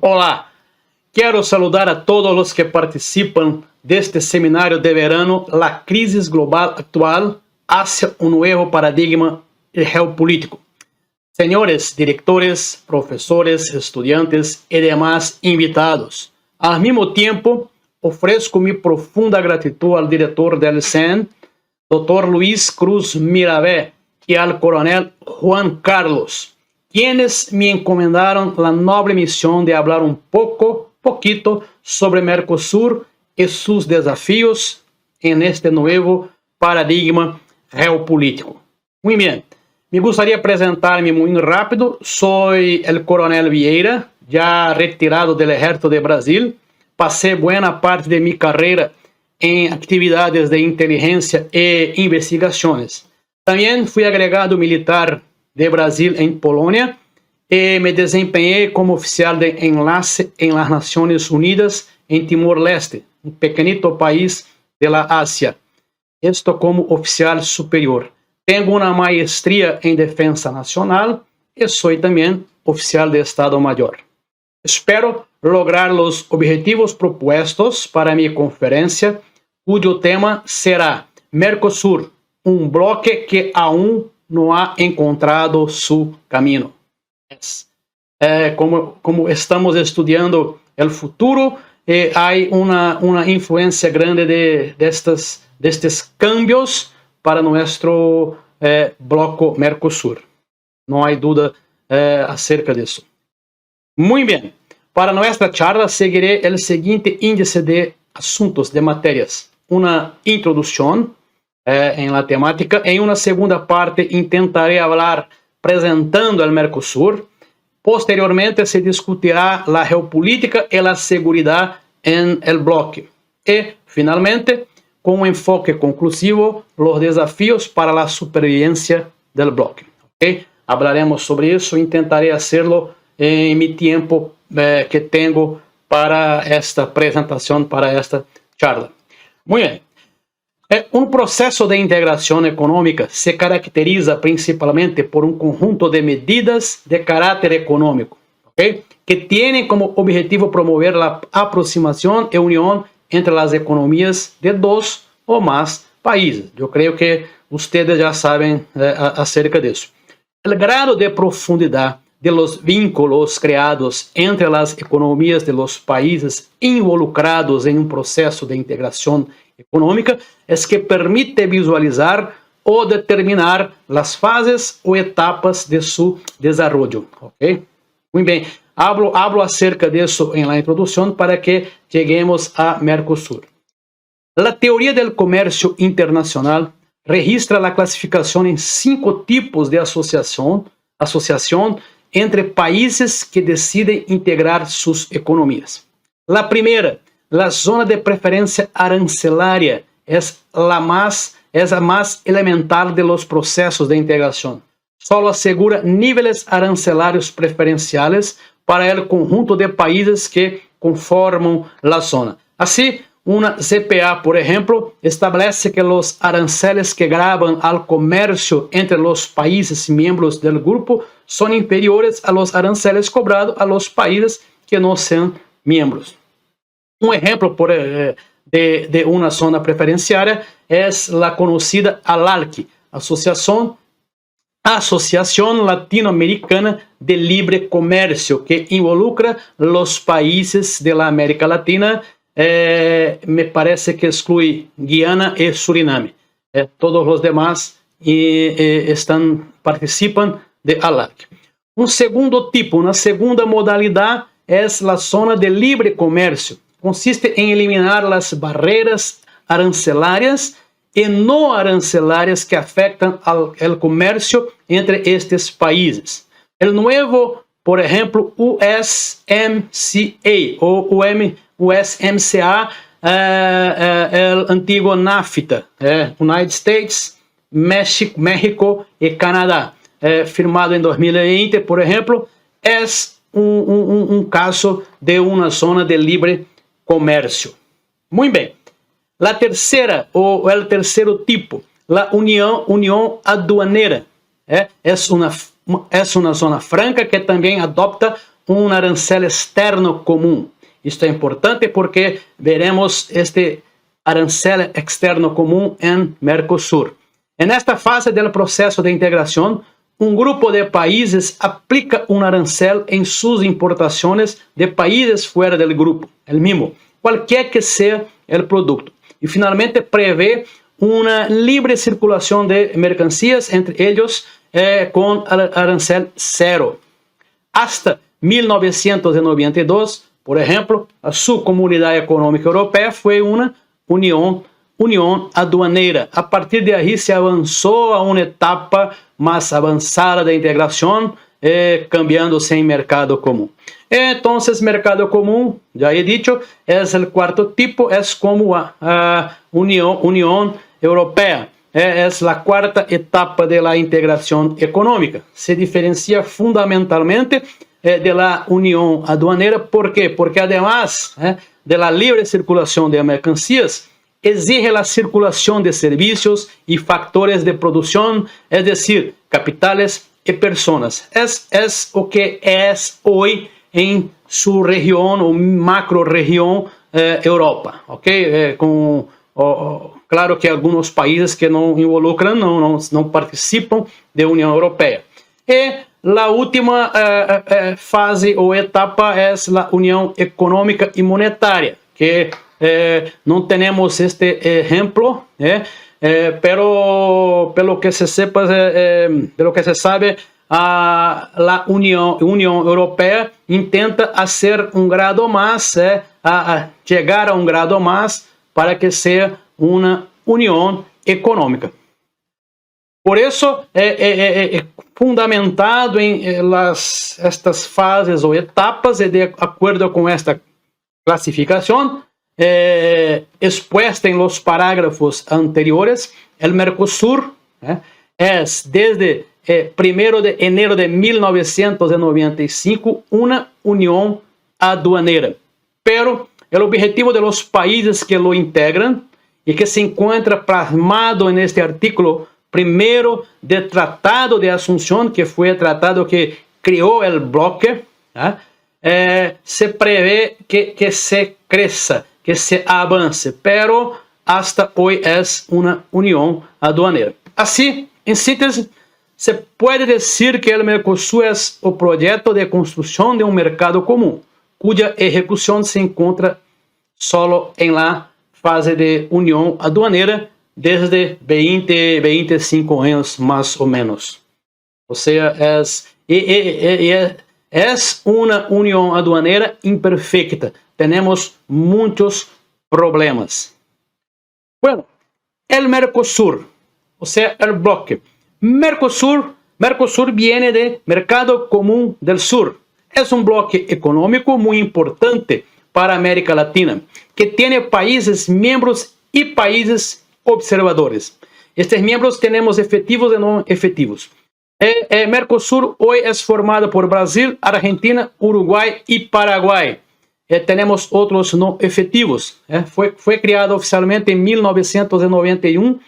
Olá, quero saludar a todos os que participam deste seminário de verano La Crisis Global Actual hacia un nuevo paradigma geopolítico. Senhores diretores, professores, estudantes e demais invitados, ao mesmo tempo, ofereço minha profunda gratidão ao diretor del CEN, Dr. Luis Cruz Mirabé, e ao coronel Juan Carlos, quienes me encomendaram a nobre missão de hablar poquito sobre Mercosur e seus desafios en este nuevo paradigma geopolítico. Muito bem, me gostaria de apresentar-me muito rápido. Sou o coronel Vieira, já retirado do Exército de Brasil. Passei boa parte de minha carreira em atividades de inteligência e investigações. Também fui agregado militar de Brasil em Polônia e me desempenhei como oficial de enlace em las Nações Unidas em Timor-Leste, um pequenito país de la Ásia. Estou como oficial superior. Tenho uma maestria em defesa nacional e sou também oficial de Estado-Maior. Espero lograr os objetivos propostos para minha conferência, cujo tema será Mercosur, um bloque que aún não ha encontrado seu caminho. Como estamos estudando o futuro, há uma influência grande destes cambios para nosso bloco Mercosur. Não há dúvida acerca disso. Muito bem. Para nossa charla, seguirei o seguinte índice de assuntos, de matérias. Uma introdução em la temática. Em uma segunda parte, tentarei falar apresentando o Mercosur. Posteriormente, se discutirá a geopolítica e a segurança em el bloque. E, finalmente, com um enfoque conclusivo, os desafios para a supervivência do bloque. Okay? Hablaremos sobre isso e tentarei fazê-lo em meu tempo que tenho para esta apresentação, para esta charla. Muito bem. Um processo de integração econômica se caracteriza principalmente por um conjunto de medidas de caráter econômico, okay? Que têm como objetivo promover a aproximação e união entre as economias de dois ou mais países. Eu creio que vocês já sabem acerca disso. O grado de profundidade de los vínculos criados entre as economias de los países involucrados em um processo de integração econômica é que permite visualizar ou determinar as fases ou etapas de seu desenvolvimento. Ok? Muito bem. Hablo acerca disso em la introdução para que cheguemos a Mercosur. A teoria do comércio internacional registra a classificação em 5 tipos de associação entre países que decidem integrar suas economias. A primeira, a zona de preferência arancelária, é a mais elementar de los processos de integração. Só assegura níveis arancelários preferenciais para o conjunto de países que conformam a zona. Assim, uma CPA, por exemplo, estabelece que os aranceles que gravam ao comércio entre os países membros do grupo são inferiores a los aranceles cobrados a los países que não são membros. Um exemplo de uma zona preferenciária é a conhecida ALALC, Associação Latino-Americana de Libre Comércio, que involucra os países da América Latina. Me parece que exclui Guiana e Suriname. Todos os demás participam de ALAC. Um segundo tipo, uma segunda modalidade é a zona de livre comércio. Consiste em eliminar as barreiras arancelárias e não arancelárias que afetam o comércio entre estes países. O novo, por exemplo, USMCA ou USMCA, o antigo NAFTA, United States, México e Canadá, firmado em 2020, por exemplo, é um caso de uma zona de livre comércio. Muito bem. A terceira, ou o terceiro tipo, a união aduaneira, é uma zona franca que também adopta un arancel externo común. Esto es importante porque veremos este arancel externo común en Mercosur. En esta fase del proceso de integración, un grupo de países aplica un arancel en sus importaciones de países fuera del grupo, el mismo, cualquier que sea el producto. Y finalmente prevé una libre circulación de mercancías entre ellos con arancel cero. Hasta 1992, por ejemplo, a su Comunidad Económica Europea fue una unión aduanera. A partir de ahí se avanzó a una etapa más avanzada de integración, cambiándose en mercado común. Entonces, mercado común, ya he dicho, es el cuarto tipo, es como Unión Europea. Es la cuarta etapa de la integración económica. Se diferencia fundamentalmente de la unión aduanera. ¿Por qué? Porque además de la libre circulación de mercancías, exige la circulación de servicios y factores de producción, es decir, capitales y personas. Es lo que es hoy en su región o macro región Europa. ¿Okay? Claro que algunos países que no involucran, no participan de Unión Europea. Y la última fase o etapa es la Unión Económica y Monetaria, que no tenemos este ejemplo, pero lo que se sepa, de lo que se sabe, la Unión Europea intenta hacer un grado más, llegar a un grado más para que sea una unión económica. Por eso, fundamentado en estas fases o etapas, y de acuerdo con esta clasificación, expuesta en los parágrafos anteriores, el Mercosur es desde 1 de enero de 1995 una unión aduanera. Pero el objetivo de los países que lo integran y que se encuentra plasmado en este artículo primero del Tratado de Asunción, que fue el tratado que creó el bloque, se prevé que se crezca, que se avance, pero hasta hoy es una unión aduanera. Así, en síntesis, se puede decir que el Mercosur es el proyecto de construcción de un mercado común, cuya ejecución se encuentra solo en la fase de unión aduanera desde 25 años más o menos. O sea, es una unión aduanera imperfecta. Tenemos muchos problemas. Bueno, el Mercosur, o sea, el bloque. Mercosur viene de Mercado Común del Sur. Es un bloque económico muy importante para América Latina, que tiene países miembros y países observadores. Estos miembros tenemos efectivos y no efectivos. Mercosur hoy es formado por Brasil, Argentina, Uruguay y Paraguay. Tenemos otros no efectivos. Fue creado oficialmente en 1991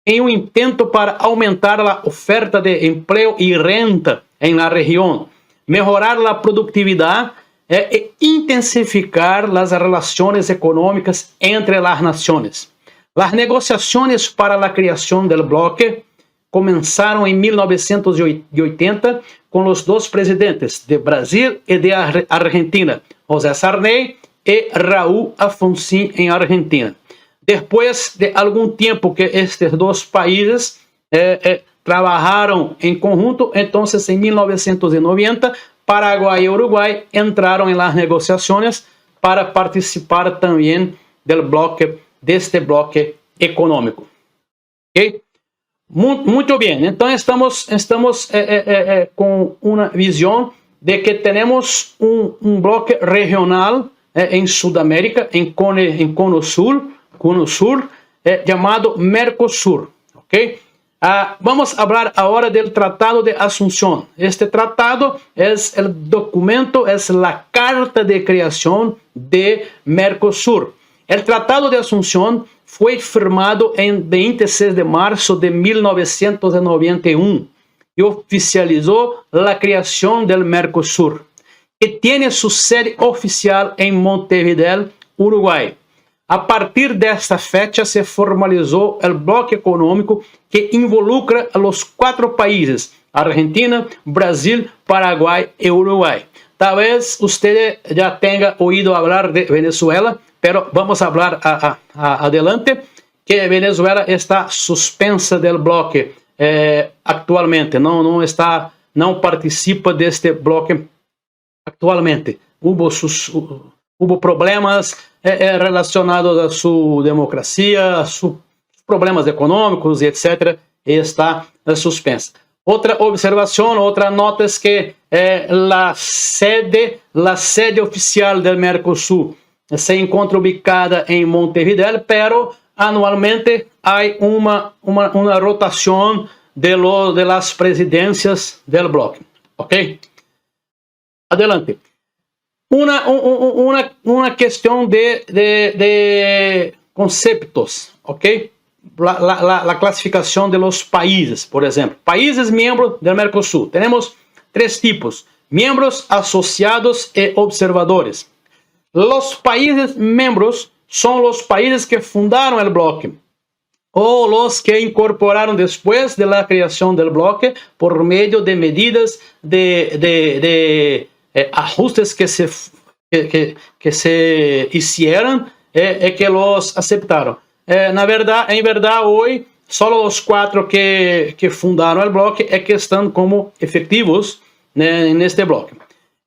en un intento para aumentar la oferta de empleo y renta en la región, mejorar la productividad e intensificar las relaciones económicas entre las naciones. Las negociaciones para la creación del bloque comenzaron en 1980 con los dos presidentes de Brasil y de Argentina, José Sarney y Raúl Alfonsín en Argentina. Después de algún tiempo que estos dos países trabajaron en conjunto, entonces en 1990 Paraguay y Uruguay entraron en las negociaciones para participar también del bloque, de este bloque económico. ¿Okay? Muy bien, entonces estamos con una visión de que tenemos un bloque regional en Sudamérica, en Cono Sur, llamado Mercosur. ¿Okay? Vamos a hablar ahora del Tratado de Asunción. Este tratado es el documento, es la carta de creación de Mercosur. El Tratado de Asunción fue firmado en 26 de marzo de 1991 y oficializó la creación del Mercosur, que tiene su sede oficial en Montevideo, Uruguay. A partir desta fecha se formalizou o bloco econômico que involucra os 4 países, Argentina, Brasil, Paraguai e Uruguai. Talvez você já tenha ouído falar de Venezuela, pero vamos falar adelante que Venezuela está suspensa del bloco actualmente, não participa deste bloco actualmente. Hubo problemas relacionados a sua democracia, a sus problemas econômicos, etc., e está suspensa. Outra observação, outra nota é que a sede oficial do Mercosul se encontra ubicada em Montevideo, pero anualmente há uma rotação de las presidências do bloco. Ok? Adelante. Una questão de conceptos, ok? La clasificação de los países, por exemplo. Países miembros del Mercosul. Temos 3 tipos: miembros, asociados e observadores. Los países miembros são os países que fundaram o bloco ou los que incorporaram depois de la criação del bloco por meio de medidas de ajustes que se hicieron que los aceptaram. Em verdade, hoje, só os 4 que fundaram o bloco que estão como efetivos neste bloco.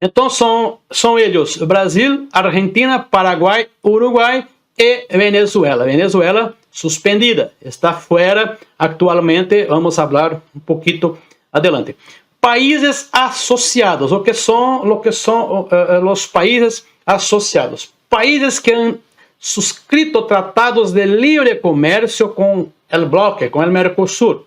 Então, são eles: Brasil, Argentina, Paraguai, Uruguai e Venezuela. Venezuela suspendida, está fora atualmente. Vamos falar pouquinho adelante. Países associados. O que são os países associados? Países que han suscrito tratados de livre comércio com o bloco, com o Mercosul,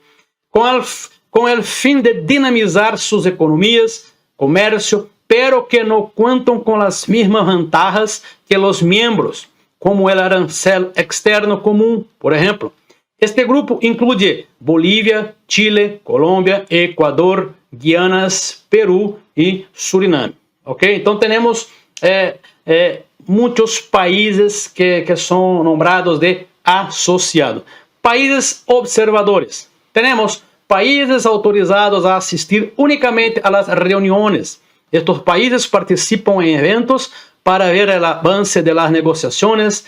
com o fim de dinamizar suas economias, comércio, pero que não contam com as mesmas vantagens que os membros, como o arancel externo comum, por exemplo. Este grupo inclui Bolívia, Chile, Colômbia, Equador, Guianas, Peru e Suriname. Ok? Então, temos muitos países que são nombrados de associados. Países observadores. Temos países autorizados a assistir unicamente a las reuniões. Estes países participam em eventos para ver o avance de las negociações,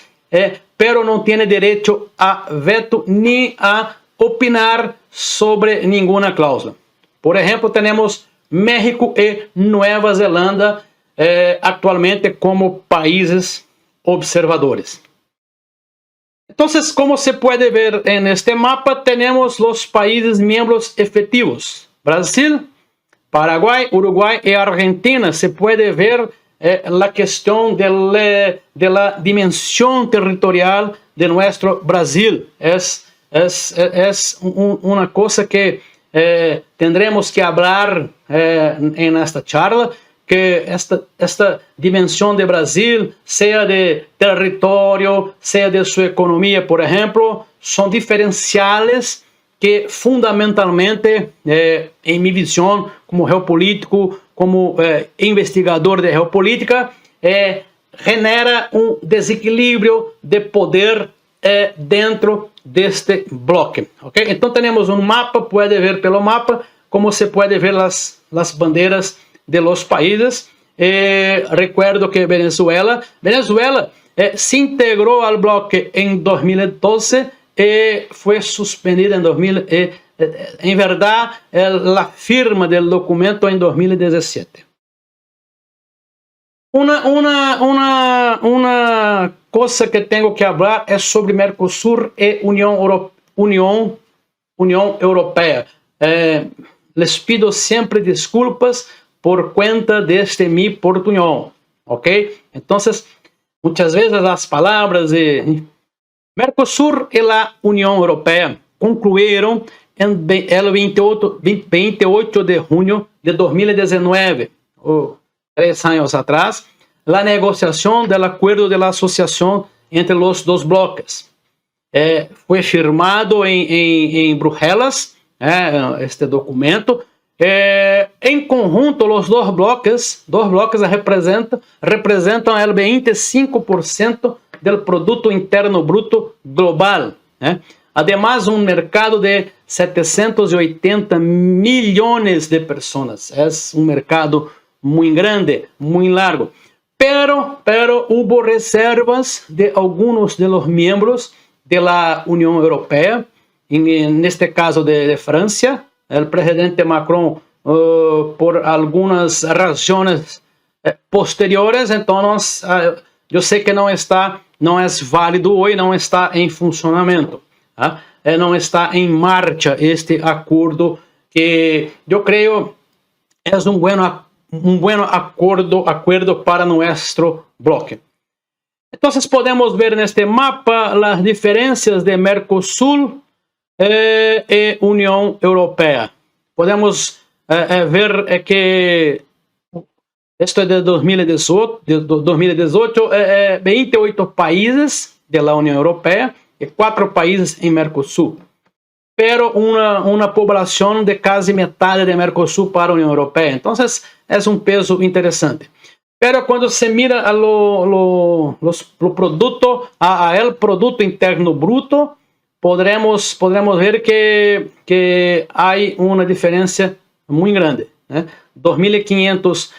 pero não têm direito a veto nem a opinar sobre nenhuma cláusula. Por exemplo, temos México e Nova Zelândia actualmente como países observadores. Então, como se pode ver neste mapa, temos os países membros efetivos: Brasil, Paraguai, Uruguai e Argentina. Se pode ver a questão de la dimensão territorial de nosso Brasil. É uma coisa que tendremos que falar nesta charla, que esta dimensão de Brasil, seja de território, seja de sua economia, por exemplo, são diferenciais que fundamentalmente, em minha visão, como geopolítico, como investigador de geopolítica, genera desequilíbrio de poder dentro deste bloco. Okay? Então, temos mapa, pode ver pelo mapa, como se pode ver as bandeiras de los países. Recuerdo que Venezuela se integrou ao bloco em 2012 e foi suspendida em 2000. Em verdade, a firma do documento em 2017. Uma coisa que tenho que falar é sobre Mercosul e União Europeia. Les pido sempre desculpas por conta deste mi portunhol, ok? Então, muitas vezes as palavras de Mercosul e a União Europeia concluíram em 28 de junho de 2019, 3 anos atrás, a negociação do acordo de associação entre os dois blocos. Foi firmado em Bruxelas, este documento, En conjunto, los dos bloques representan el 25% del Producto Interno Bruto global. Además, un mercado de 780 millones de personas. Es un mercado muy grande, muy largo. Pero hubo reservas de algunos de los miembros de la Unión Europea, en este caso de Francia. El presidente Macron, por algunas razones posteriores, entonces yo sé que no es válido hoy, no está en funcionamiento, no está en marcha este acuerdo que yo creo es un buen acuerdo para nuestro bloque. Entonces podemos ver en este mapa las diferencias de Mercosur y Unión Europea. Podemos ver que esto es de 2018, 28 países de la Unión Europea y 4 países en Mercosur, pero una población de casi mitad de Mercosur para la Unión Europea. Entonces es un peso interesante. Pero cuando se mira a el Producto Interno Bruto, podremos ver que hay una diferencia muy grande. 2.500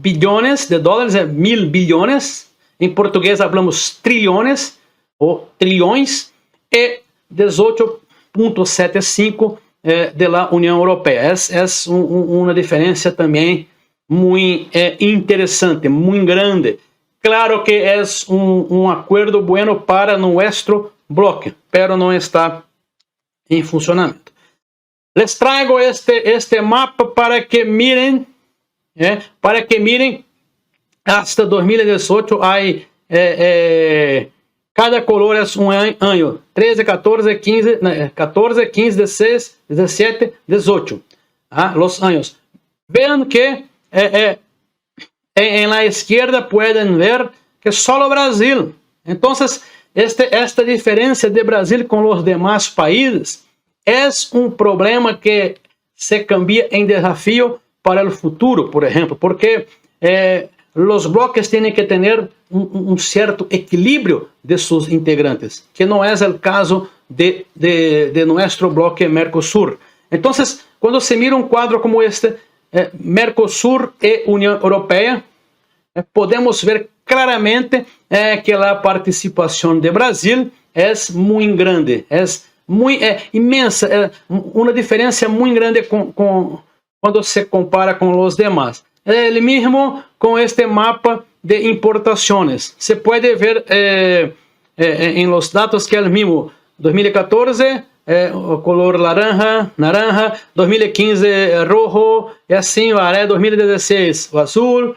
billones de dólares, 1.000 billones. En portugués hablamos trillones o trilhões, y 18.75 de la Unión Europea. Es una diferencia también muy interesante, muy grande. Claro que es un acuerdo bueno para nuestro bloque, pero no está en funcionamiento. Les traigo este mapa para que miren, hasta 2018 hay, cada color es un año, 13, 14, 15, 16, 17, 18, los años. Vean que en la izquierda pueden ver que solo Brasil. Entonces, esta diferencia de Brasil con los demás países es un problema que se cambia en desafío para el futuro, por ejemplo, porque los bloques tienen que tener un cierto equilibrio de sus integrantes, que no es el caso de nuestro bloque Mercosur. Entonces, cuando se mira un cuadro como este, Mercosur y Unión Europea, podemos ver claramente que la participación de Brasil es muy grande, es muy inmensa, una diferencia muy grande cuando se compara con los demás. El mismo con este mapa de importaciones. Se puede ver en los datos que es el mismo. 2014, color naranja, 2015 rojo, y así va, 2016 azul.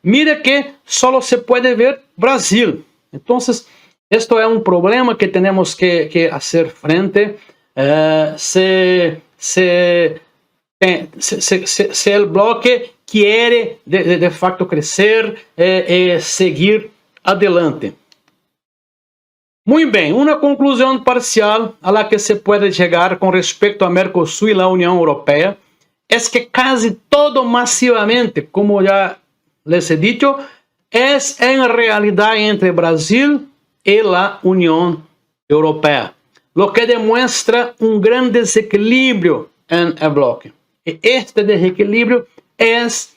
Mira que solo se puede ver Brasil. Entonces, esto es un problema que tenemos que hacer frente. Si el bloque quiere de facto crecer y seguir adelante. Muy bien, una conclusión parcial a la que se puede llegar con respecto a Mercosur y la Unión Europea es que casi todo masivamente, como ya les he dicho, es en realidad entre Brasil y la Unión Europea, lo que demuestra un gran desequilibrio en el bloque. Y este desequilibrio es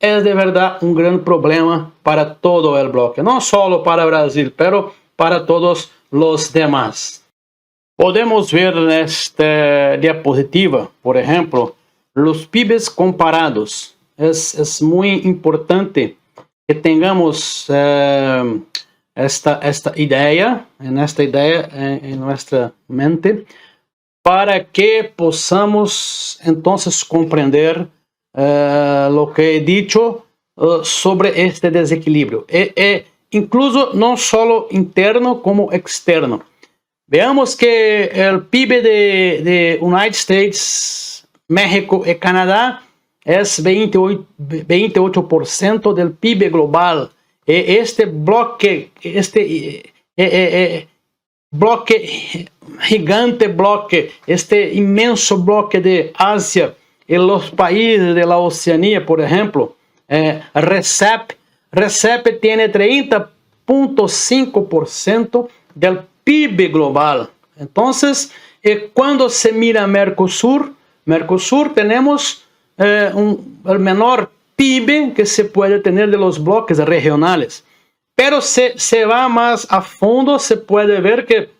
de verdad un gran problema para todo el bloque, no solo para Brasil, pero para todos los demás. Podemos ver en esta diapositiva, por ejemplo, los PIBs comparados. Es muy importante que tengamos esta idea en nuestra mente, para que podamos entonces comprender lo que he dicho sobre este desequilibrio, incluso no solo interno como externo. Veamos que el PIB de United States, México y Canadá es 28% del PIB global. Este bloque, gigante bloque, este inmenso bloque de Asia en los países de la Oceanía, por ejemplo, RCEP tiene 30,5% del PIB global. Entonces, cuando se mira Mercosur tenemos el menor PIB que se puede tener de los bloques regionales. Pero se va más a fondo, se puede ver que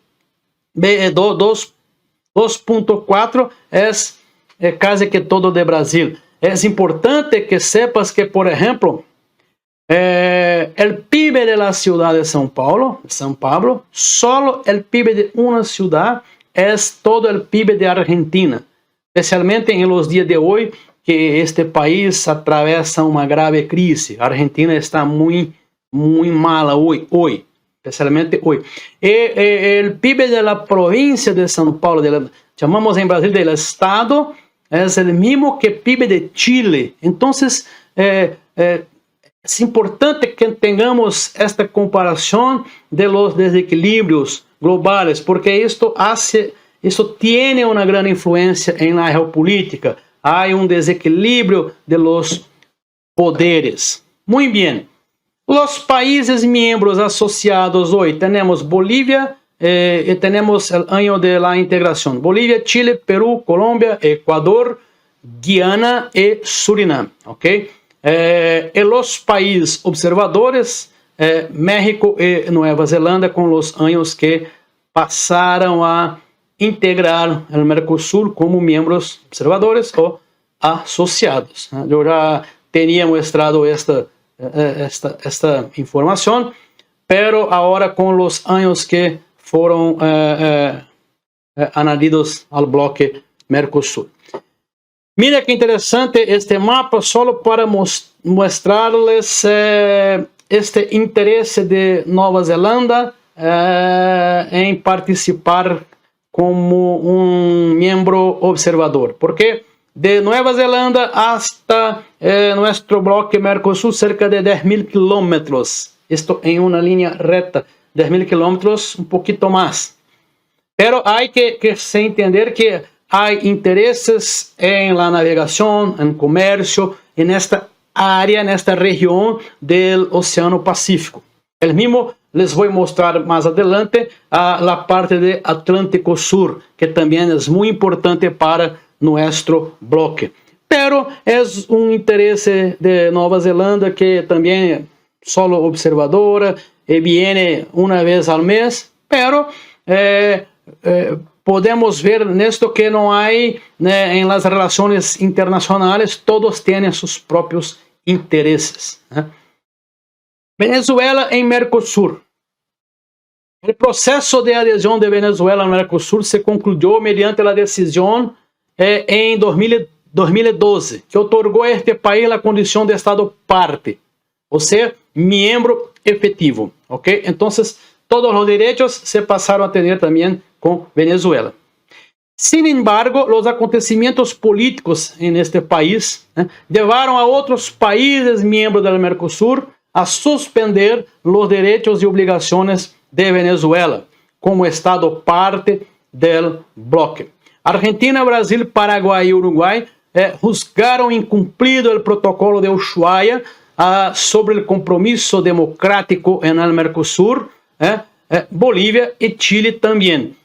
2,4 es casi que todo de Brasil. Es importante que sepas que, por ejemplo, el PIB de la ciudad de São Paulo, solo el PIB de una ciudad es todo el PIB de Argentina, especialmente en los días de hoy que este país atraviesa una grave crisis. Argentina está muy mala hoy, especialmente hoy. El PIB de la provincia de São Paulo, llamamos en Brasil del estado, es el mismo que el PIB de Chile. Entonces, es importante que tengamos esta comparación de los desequilibrios globales, porque esto tiene una gran influencia en la geopolítica. Hay un desequilibrio de los poderes. Muy bien. Los países miembros asociados hoy tenemos Bolivia, tenemos el año de la integración. Bolivia, Chile, Perú, Colombia, Ecuador, Guiana y Surinam. ¿Okay? En los países observadores, México y Nueva Zelanda, con los años que pasaron a integrar el Mercosur como miembros observadores o asociados. Yo ya tenía mostrado esta información, pero ahora con los años que fueron añadidos al bloque Mercosur. Mira qué interesante este mapa, solo para mostrarles este interés de Nueva Zelanda en participar como un miembro observador. Porque de Nueva Zelanda hasta nuestro bloque Mercosur, cerca de 10,000 kilómetros. Esto en una línea recta, 10,000 kilómetros, un poquito más. Pero hay que entender que hay intereses en la navegación, en comercio, en esta área, en esta región del Océano Pacífico. El mismo les voy a mostrar más adelante a la parte de Atlántico Sur, que también es muy importante para nuestro bloque. Pero es un interés de Nueva Zelanda que también solo observadora, viene una vez al mes, pero podemos ver en esto que no hay en las relaciones internacionales, todos tienen sus propios intereses. Venezuela en Mercosur. El proceso de adhesión de Venezuela al Mercosur se concluyó mediante la decisión en 2012, que otorgó a este país la condición de Estado parte, o sea, miembro efectivo. ¿Okay? Entonces, todos los derechos se pasaron a tener también con Venezuela. Sin embargo, los acontecimientos políticos en este país llevaron a otros países miembros del Mercosur a suspender los derechos y obligaciones de Venezuela como Estado parte del bloque. Argentina, Brasil, Paraguay y Uruguay juzgaron incumplido el protocolo de Ushuaia sobre el compromiso democrático en el Mercosur. Bolivia y Chile también.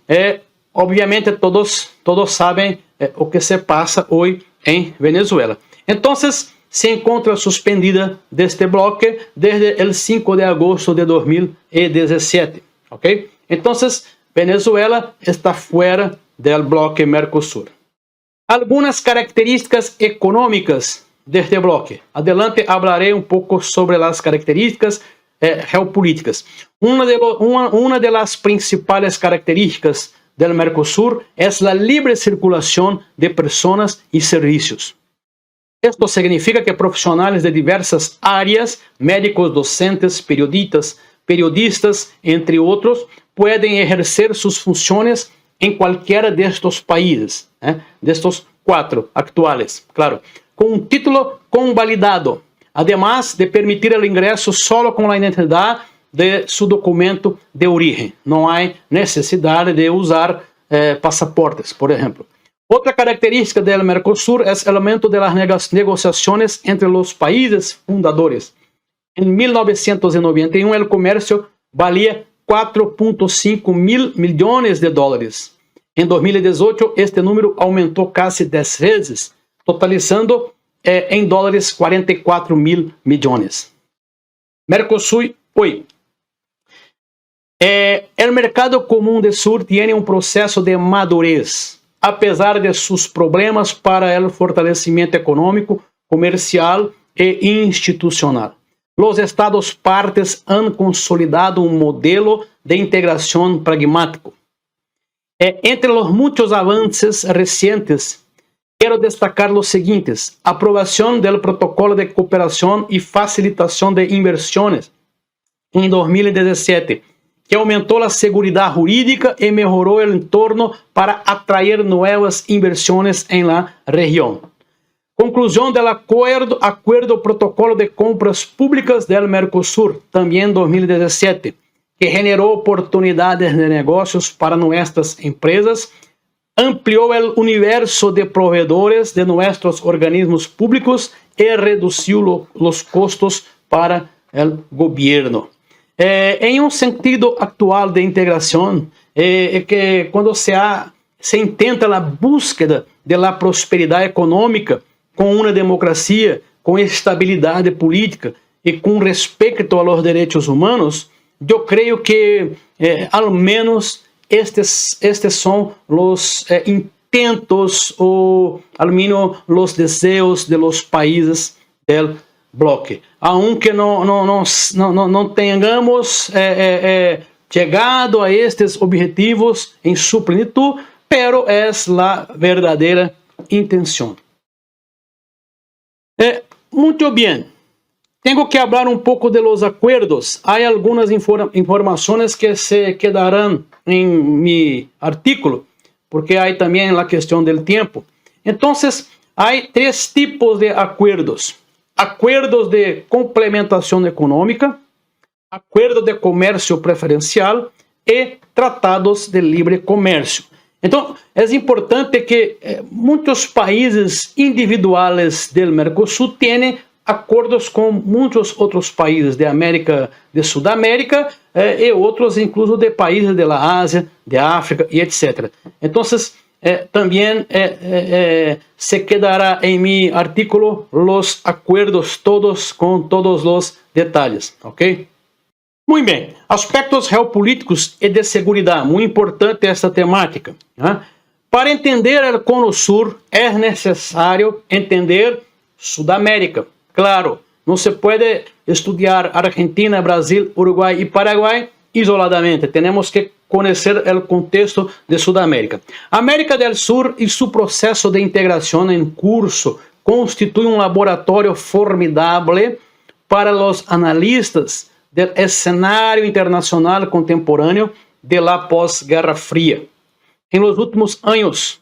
Obviamente todos saben lo que se pasa hoy en Venezuela. Entonces se encuentra suspendida de este bloque desde el 5 de agosto de 2017. ¿Okay? Entonces Venezuela está fuera del bloque Mercosur. Algunas características económicas de este bloque. Adelante hablaré un poco sobre las características geopolíticas. Una de las principales características del Mercosur es la libre circulación de personas y servicios. Esto significa que profesionales de diversas áreas, médicos, docentes, periodistas, entre otros, pueden ejercer sus funciones en cualquiera de estos países, de estos 4 actuales, claro, con un título convalidado, además de permitir el ingreso solo con la identidad de su documento de origen. No hay necesidad de usar pasaportes, por ejemplo. Otra característica del Mercosur es el aumento de las negociaciones entre los países fundadores. En 1991, el comercio valía 4,5 mil millones de dólares. En 2018, este número aumentou casi 10 vezes, totalizando em dólares 44 mil millones. Mercosul hoy. El mercado común del sur tiene un proceso de madurez, a pesar de sus problemas para el fortalecimiento económico, comercial e institucional. Los estados partes han consolidado un modelo de integración pragmático. Entre los muchos avances recientes, quiero destacar los siguientes: aprobación del protocolo de cooperación y facilitación de inversiones en 2017, que aumentou a segurança jurídica e melhorou o entorno para atrair novas inversões em la região. Conclusão do acordo protocolo de compras públicas del Mercosur, também em 2017, que generou oportunidades de negócios para nossas empresas, ampliou o universo de provedores de nossos organismos públicos e reduziu os custos para o governo. Em um sentido atual de integração, que quando se intenta a búsqueda de la prosperidade econômica com uma democracia, com estabilidade política e com respeito aos direitos humanos, eu creio que, ao menos, estes são os intentos ou, ao menos, os desejos de los países del bloque. Aunque não tenhamos chegado a estes objetivos em sua plenitude, pero é a verdadeira intenção. Muito bem. Tenho que falar um pouco de los acuerdos. Há algumas informações que se quedarão em mi artículo, porque há também a questão do tempo. Então, há 3 tipos de acordos: acordos de complementação econômica, acordo de comércio preferencial e tratados de livre comércio. Então, é importante que muitos países individuais do Mercosul tenham acordos com muitos outros países de Sudamérica e outros, incluso de países da Ásia, de África e etc. Então, também se quedará em mi artículo os acordos todos com todos os detalhes, ok? Muito bem, aspectos geopolíticos e de segurança, muito importante esta temática. Para entender o Cono Sur, é necessário entender Sudamérica. Claro, não se pode estudar Argentina, Brasil, Uruguai e Paraguai isoladamente. Temos que conhecer o contexto de Sudamérica. América do Sur e seu processo de integração em curso constitui um laboratório formidável para os analistas do cenário internacional contemporâneo de la pós-Guerra Fria. Em los últimos anos,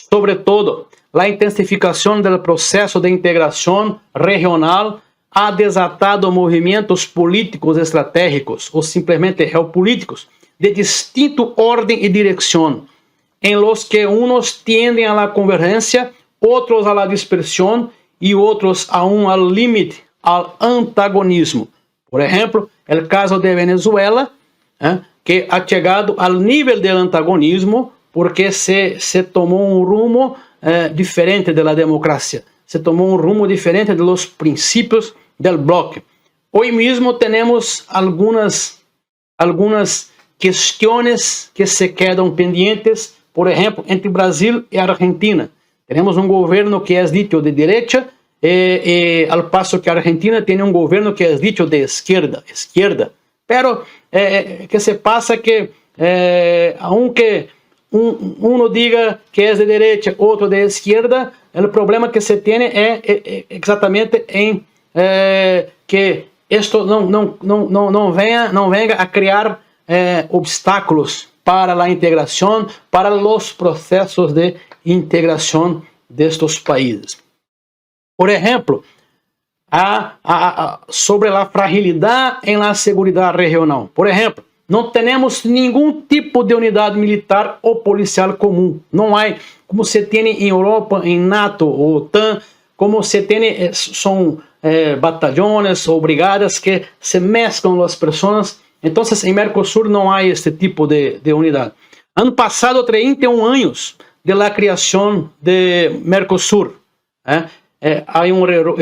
sobretudo, a intensificação do processo de integração regional ha desatado movimentos políticos estratégicos ou simplesmente geopolíticos de distinto ordem e direção, em los que unos tienden a la convergência, outros a la dispersão e outros aún al límite, al antagonismo. Por exemplo, o caso de Venezuela, que ha chegado ao nível do antagonismo porque se tomou um rumo diferente da democracia, se tomou um rumo diferente dos princípios do bloque. Hoje mesmo temos algumas questões que se quedam pendientes, por exemplo, entre Brasil e Argentina. Temos um governo que é dito de direita, al paso que Argentina tem um governo que é dito de esquerda. Pero que se passa que, aunque uno diga que é de direita, outro de esquerda, o problema que se tem é exatamente em que isto não venha a criar obstáculos para a integração, para os processos de integração destes países. Por exemplo, sobre a fragilidade em la segurança regional. Por exemplo, não temos nenhum tipo de unidade militar ou policial comum. Não há como se tem em Europa, em NATO ou OTAN, como se tem, são batalhões ou brigadas que se mesclam as pessoas. Então, em Mercosul não há este tipo de unidade. Han passado 31 anos de la criação de Mercosul. Há um erro,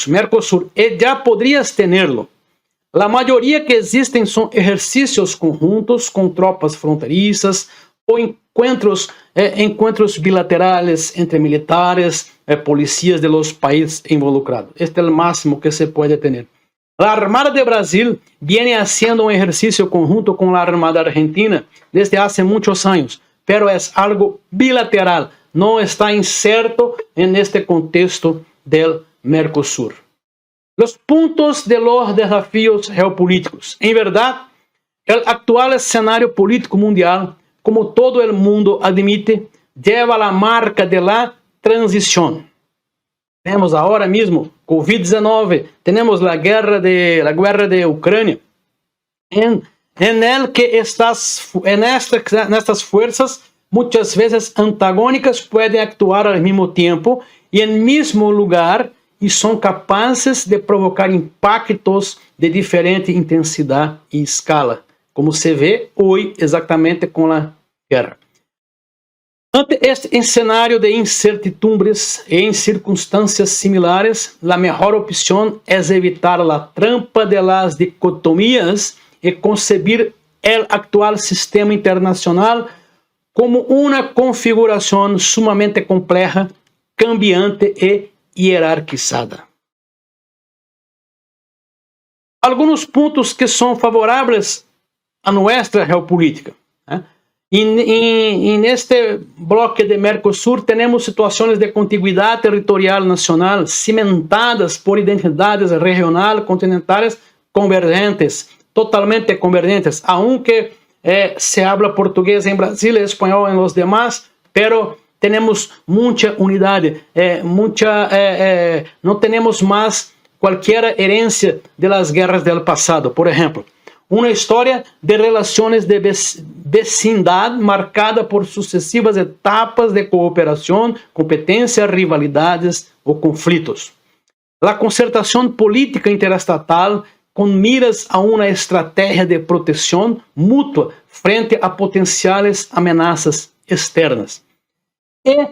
Mercosul, e já poderias tenerlo. A maioria que existem são exercícios conjuntos com tropas fronteiriças ou encontros bilaterais entre militares, policías de los países involucrados. Este é o máximo que se pode ter. A Armada de Brasil viene haciendo um exercício conjunto com a Armada Argentina desde há muitos anos, pero é algo bilateral, não está inserto en este contexto del Mercosur. Los puntos de los desafíos geopolíticos. En verdad, el actual escenario político mundial, como todo el mundo admite, lleva la marca de la transición. Temos agora mesmo COVID-19, temos a guerra de Ucrânia, en el que estas fuerzas, muitas vezes antagônicas, podem actuar ao mesmo tempo e em mesmo lugar, e são capazes de provocar impactos de diferente intensidade e escala, como se vê hoje exatamente com a guerra. Ante este cenário de incertidumbres e em circunstâncias similares, a melhor opção é evitar a trampa de las dicotomías e concebir o atual sistema internacional como uma configuração sumamente complexa, cambiante e hierarquizada. Alguns pontos que são favoráveis a nossa geopolítica. Neste bloco de Mercosul, temos situações de contiguidade territorial nacional cimentadas por identidades regional, continentales convergentes, totalmente convergentes, aunque se habla português em Brasil e espanhol em los demás, pero temos muita unidade, não temos mais qualquer herência de las guerras del passado. Por exemplo, uma história de relações de vecindade marcada por sucessivas etapas de cooperação, competência, rivalidades ou conflitos. A concertação política interestatal com miras a uma estratégia de proteção mútua frente a potenciais ameaças externas. E,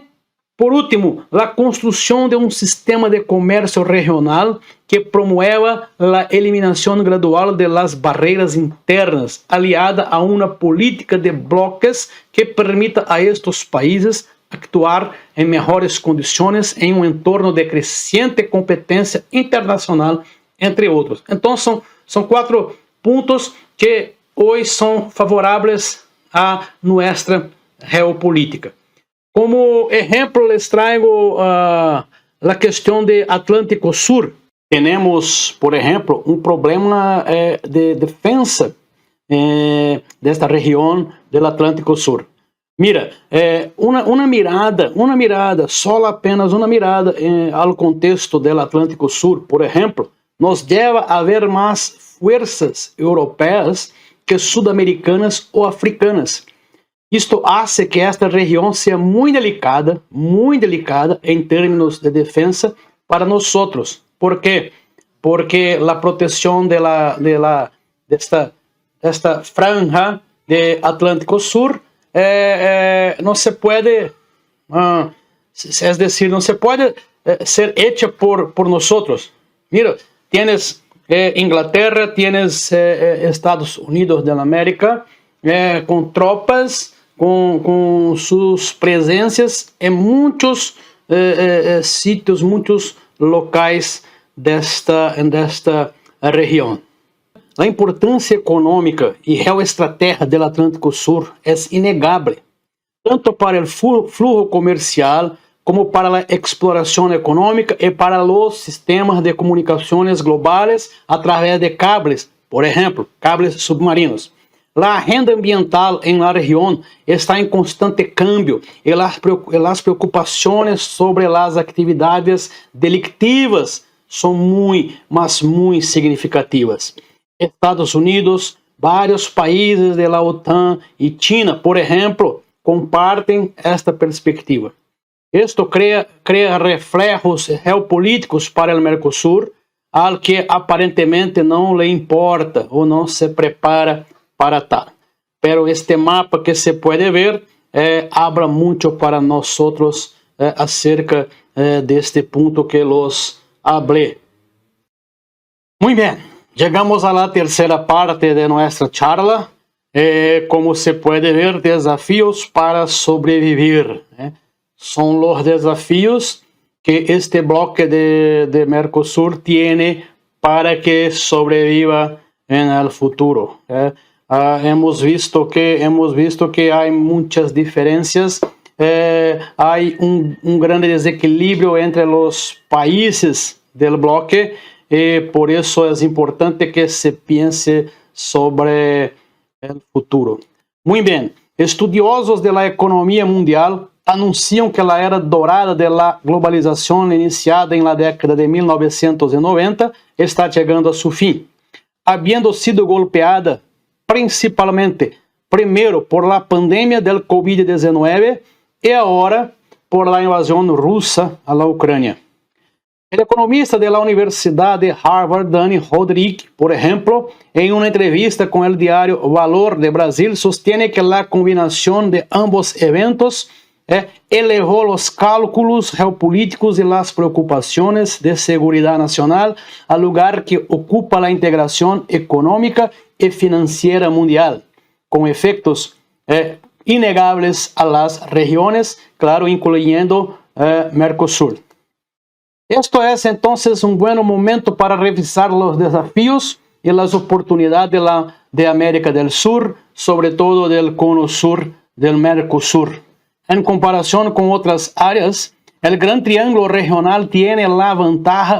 por último, a construção de um sistema de comércio regional que promueva a eliminação gradual de las barreiras internas, aliada a uma política de bloques que permita a estes países actuar em melhores condições em um entorno de crescente competência internacional, entre outros. Então, são 4 pontos que hoje são favoráveis a nossa geopolítica. Como exemplo, les traigo a questão de Atlântico Sur. Temos, por exemplo, um problema de defesa desta região do Atlântico Sur. Mira, uma mirada, só apenas uma mirada ao contexto do Atlântico Sur, por exemplo, nos leva a ver mais forças europeias que sudamericanas ou africanas. Isto hace que esta região seja muito delicada em termos de defesa para nós. ¿Por quê? Porque a proteção desta franja de Atlântico Sur não se pode, não se pode ser hecha por nós. Mira, tienes Inglaterra, tienes Estados Unidos da América, com tropas, com suas presenças em muitos sítios, muitos locais desta região. A importância econômica e geoestratégica do Atlântico Sur é inegável, tanto para o fluxo comercial como para a exploração econômica e para os sistemas de comunicações globais através de cables, por exemplo, cables submarinos. A agenda ambiental em la região está em constante cambio e as preocupações sobre as atividades delictivas são muito significativas. Estados Unidos, vários países da OTAN e China, por exemplo, compartem esta perspectiva. Esto crea reflejos geopolíticos para o Mercosul, al que aparentemente não le importa ou não se prepara para tal. Pero este mapa que se puede ver habla mucho para nosotros acerca de este punto que los hablé. Muy bien, llegamos a la tercera parte de nuestra charla. Como se puede ver, desafíos para sobrevivir. Son los desafíos que este bloque de Mercosur tiene para que sobreviva en el futuro. Hemos visto que hay muchas diferencias, hay un gran desequilibrio entre los países del bloque, por eso es importante que se piense sobre el futuro. Muy bien, estudiosos de la economía mundial anunciam que a era dourada da globalização iniciada em la década de 1990 está chegando a seu fim, havendo sido golpeada principalmente, primeiro, por la pandemia del COVID-19 e agora por la invasão russa à Ucrânia. O economista de la Universidade de Harvard, Dani Rodrik, por exemplo, em uma entrevista com o diário Valor de Brasil, sostiene que a combinação de ambos eventos elevou os cálculos geopolíticos e as preocupações de segurança nacional ao lugar que ocupa a integração econômica e financeira mundial, com efeitos inegáveis a las regiões, claro, incluyendo Mercosul. Esto es entonces un buen momento para revisar los desafíos y las oportunidades de América del Sur, sobre todo del cono sur del Mercosur. En comparación con otras áreas, el Gran Triángulo regional tiene la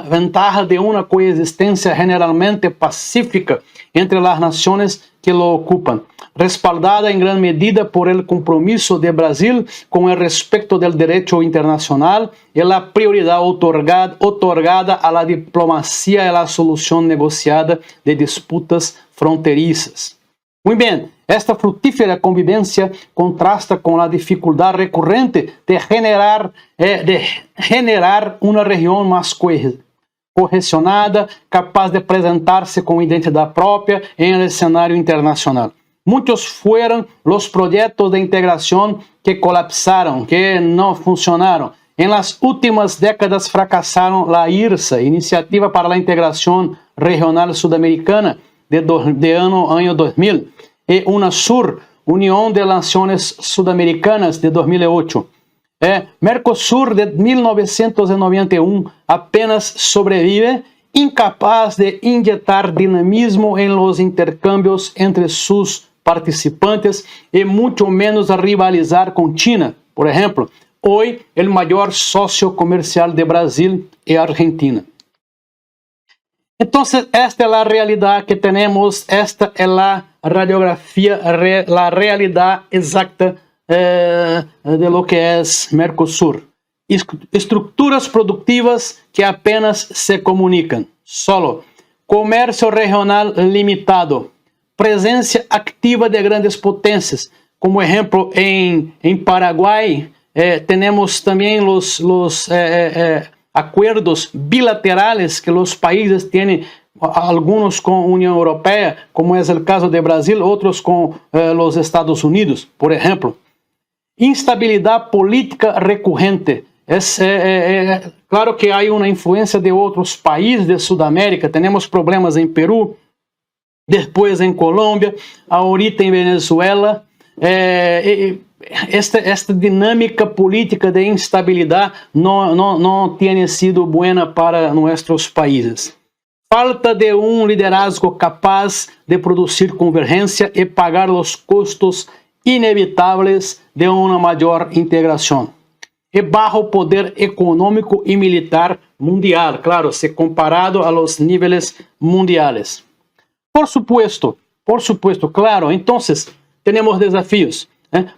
ventaja de una coexistencia generalmente pacífica entre las naciones que lo ocupan, respaldada en gran medida por el compromiso de Brasil con el respeto del derecho internacional y la prioridad otorgada a la diplomacia y la solución negociada de disputas fronterizas. Muy bien, esta fructífera convivencia contrasta con la dificultad recurrente de generar una región más cohesionada, capaz de presentarse con identidad propia en el escenario internacional. Muchos fueron los proyectos de integración que colapsaron, que no funcionaron. En las últimas décadas fracasaron la IRSA, Iniciativa para la Integración Regional Sudamericana, de año 2000, y UNASUR, Unión de Naciones Sudamericanas, de 2008. Mercosur, de 1991, apenas sobrevive, incapaz de inyectar dinamismo en los intercambios entre sus participantes y mucho menos a rivalizar con China, por ejemplo, hoy el mayor socio comercial de Brasil y Argentina. Entonces, esta es la realidad que tenemos, esta es la radiografía, la realidad exacta de lo que es Mercosur. Estructuras productivas que apenas se comunican, solo. Comercio regional limitado. Presencia activa de grandes potencias. Como ejemplo, en Paraguay tenemos también los acuerdos bilaterales que los países tienen, algunos con Unión Europea, como es el caso de Brasil, otros con los Estados Unidos, por ejemplo. Instabilidad política recurrente. Claro que hay una influencia de otros países de Sudamérica. Tenemos problemas en Perú, después en Colombia, ahorita en Venezuela. Esta dinámica política de instabilidad no tiene sido buena para nuestros países. Falta de un liderazgo capaz de producir convergencia y pagar los costos inevitables de una mayor integración. Y bajo poder económico y militar mundial, claro, se comparado a los niveles mundiales. Por supuesto, claro, entonces tenemos desafíos.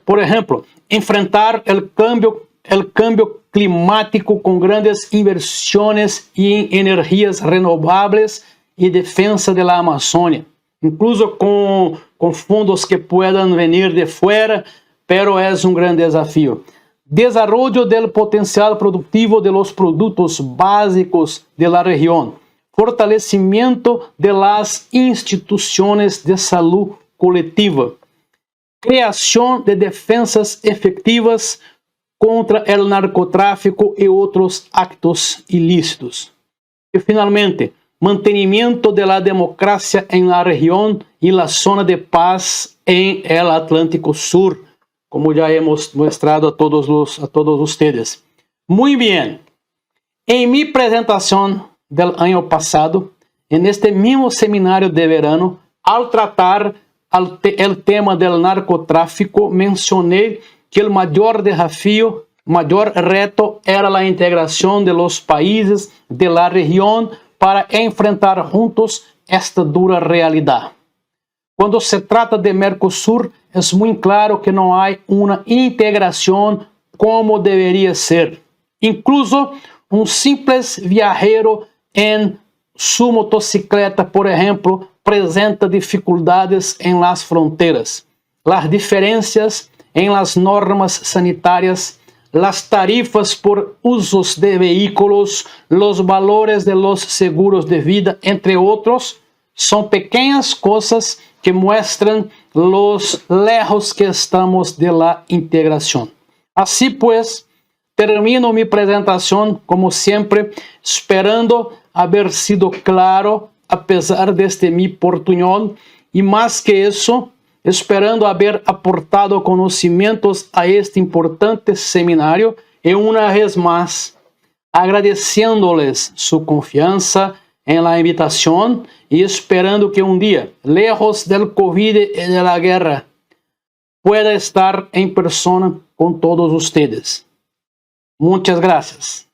Por ejemplo, enfrentar el cambio climático con grandes inversiones en energías renovables y defensa de la Amazonia, incluso con fondos que puedan venir de fuera pero es un gran desafío. Desarrollo del potencial productivo de los productos básicos de la región. Fortalecimiento de las instituciones de salud colectiva. Creación de defensas efectivas contra el narcotráfico y otros actos ilícitos. Y finalmente, mantenimiento de la democracia en la región y la zona de paz en el Atlántico Sur, como ya hemos mostrado a todos ustedes. Muy bien, en mi presentación del año pasado, en este mismo seminario de verano, al tratar el tema del narcotráfico, mencioné que el mayor desafío, mayor reto era la integración de los países de la región para enfrentar juntos esta dura realidad. Cuando se trata de Mercosur, es muy claro que no hay una integración como debería ser. Incluso un simple viajero en su motocicleta, por ejemplo, presenta dificultades en las fronteras. Las diferencias en las normas sanitarias, las tarifas por usos de vehículos, los valores de los seguros de vida, entre otros, son pequeñas cosas que muestran los lejos que estamos de la integración. Así pues, termino mi presentación, como siempre, esperando haber sido claro a pesar de este mi portuñol, y más que eso, esperando haber aportado conocimientos a este importante seminario, y una vez más, agradeciéndoles su confianza en la invitación y esperando que un día, lejos del COVID y de la guerra, pueda estar en persona con todos ustedes. Muchas gracias.